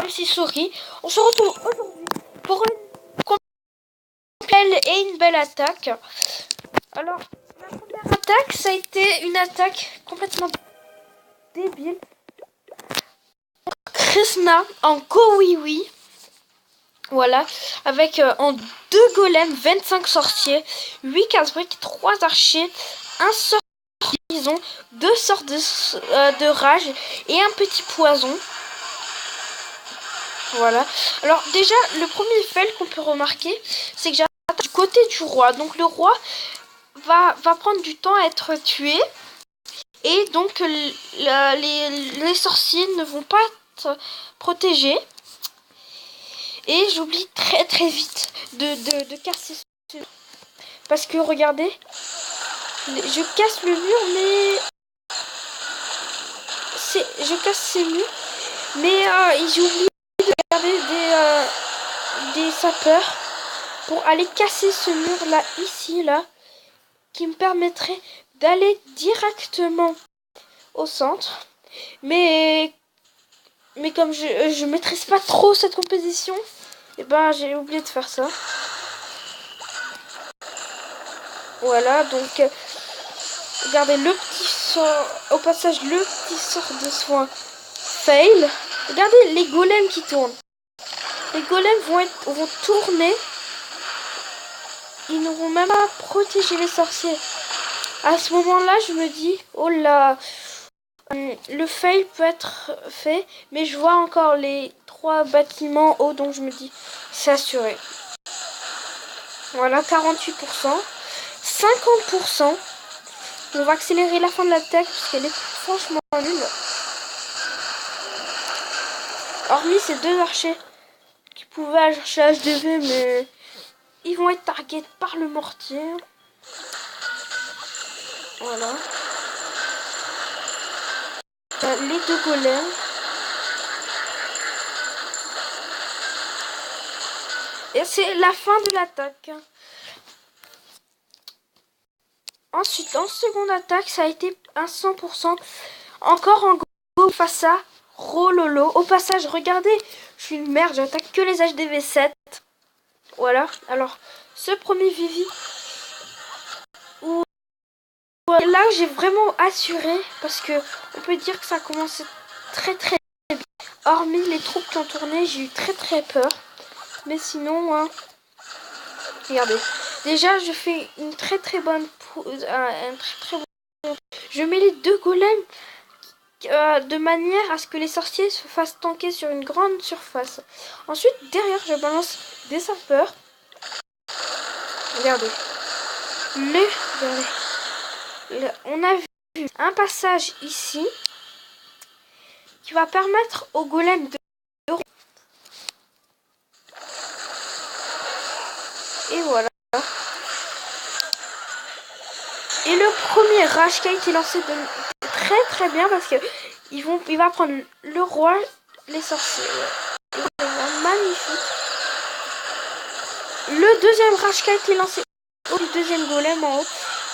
ici Souris. On se retrouve aujourd'hui pour une belle et une belle attaque. Alors, la première attaque, ça a été une attaque complètement débile. Krishna en Go Oui Oui. Voilà, avec en 2 golems, 25 sorciers, 8 casse-briques, 3 archers, un sort de prison, 2 sorts de rage et un petit poison. Voilà. Alors déjà, le premier fail qu'on peut remarquer, c'est que j'attaque du côté du roi. Donc le roi va prendre du temps à être tué. Et donc les sorciers ne vont pas être protégés. Et j'oublie très vite de casser ce mur. Parce que regardez, je casse le mur, mais je casse ces murs. Mais j'ai oublié de garder des sapeurs pour aller casser ce mur là, ici, là, qui me permettrait d'aller directement au centre. Mais comme je maîtrise pas trop cette compétition, et ben j'ai oublié de faire ça. Voilà, donc regardez le petit sort, au passage le petit sort de soin fail. Regardez les golems qui tournent. Les golems vont tourner. Ils n'auront même pas protégé les sorciers. À ce moment-là, je me dis, oh là, le fail peut être fait, mais je vois encore les 3 bâtiments hauts, donc je me dis, c'est assuré. Voilà, 48%. 50%. On va accélérer la fin de l'attaque, parce qu'elle est franchement nulle. Hormis ces 2 archers qui pouvaient aller chercher HDV, mais ils vont être target par le mortier. Voilà. Les 2 golems. Et c'est la fin de l'attaque. Ensuite, en seconde attaque, ça a été un 100%. Encore en go face à Rololo. Au passage, regardez, je suis une merde, j'attaque que les HDV 7. Voilà. Alors, ce premier Vivi, là j'ai vraiment assuré, parce que on peut dire que ça a commencé très bien. Hormis les troupes qui ont tourné, j'ai eu très peur. Mais sinon, hein, regardez. Déjà, je fais une très bonne... Je mets les 2 golems de manière à ce que les sorciers se fassent tanker sur une grande surface. Ensuite, derrière, je balance des sapeurs. Regardez. On a vu un passage ici qui va permettre au golem de... Et voilà. Et le premier rage qui a été lancé de très bien, parce que il va prendre le roi, les sorciers. Magnifique. Le deuxième rage qui a été lancé au deuxième golem en haut.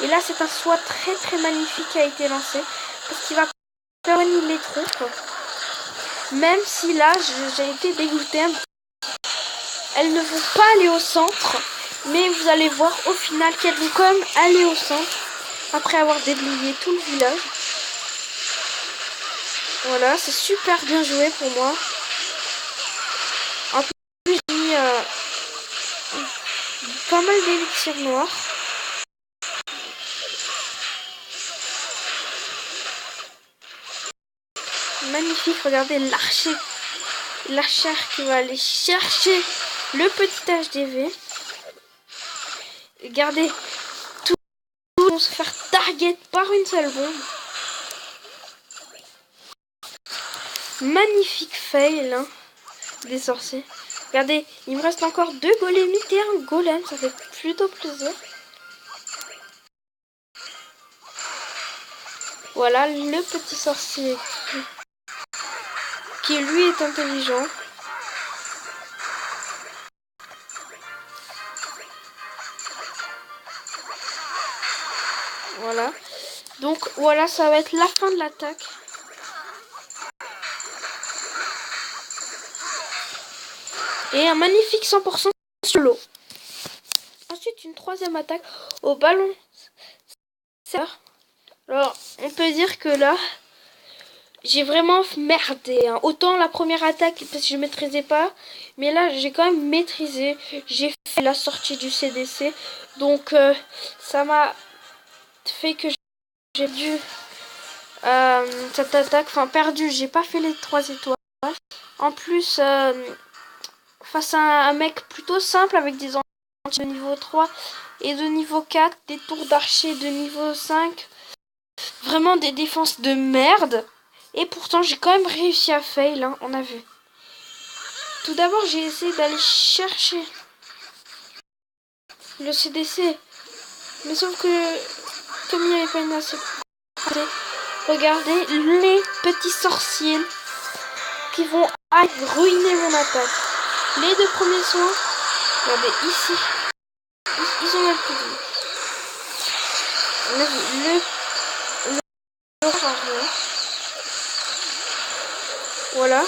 Et là, c'est un SWAT très magnifique qui a été lancé, parce qu'il va prévenir les troupes. Même si là, j'ai été dégoûtée. Elles ne vont pas aller au centre, mais vous allez voir au final qu'elles vont quand même aller au centre, après avoir déblayé tout le village. Voilà, c'est super bien joué pour moi. En plus, j'ai mis pas mal d'élixir noir. Magnifique, regardez l'archer qui va aller chercher le petit HDV. Regardez, tout vont se faire target par une seule bombe. Magnifique fail, hein, des sorciers. Regardez, il me reste encore 2 golémites et un golem, ça fait plutôt plaisir. Voilà le petit sorcier qui lui est intelligent. Voilà. Donc voilà, ça va être la fin de l'attaque. Et un magnifique 100% solo. Ensuite, une troisième attaque au ballon. Alors, on peut dire que là, j'ai vraiment merdé. Hein. Autant la première attaque, parce que je maîtrisais pas. Mais là, j'ai quand même maîtrisé. J'ai fait la sortie du CDC. Donc, ça m'a fait que j'ai dû... cette attaque, enfin perdu. J'ai pas fait les 3 étoiles. En plus, face à un mec plutôt simple avec des de niveau 3 et de niveau 4, des tours d'archer de niveau 5. Vraiment des défenses de merde. Et pourtant, j'ai quand même réussi à fail, hein, on a vu. Tout d'abord, j'ai essayé d'aller chercher le CDC. Mais sauf que, comme il n'y avait pas une assez... Regardez les petits sorciers qui vont ruiner mon attaque. Les 2 premiers soins, regardez ici. Ils ont même plus de vie. On a vu le changement. Voilà.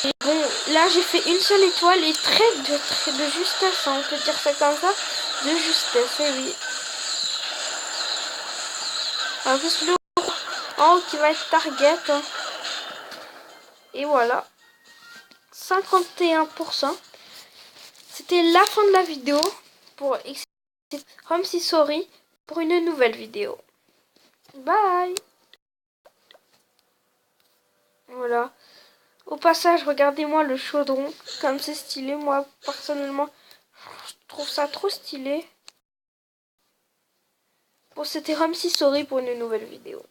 Et bon, là j'ai fait une seule étoile et très de justesse, hein, on peut dire ça comme ça. De justesse, oui. En plus le en haut qui va être target. Hein. Et voilà. 51%. C'était la fin de la vidéo pour Rumsy Sorry pour une nouvelle vidéo. Bye. Voilà. Au passage, regardez-moi le chaudron. Comme c'est stylé, moi personnellement, je trouve ça trop stylé. Bon, c'était Rumsy Sorry pour une nouvelle vidéo.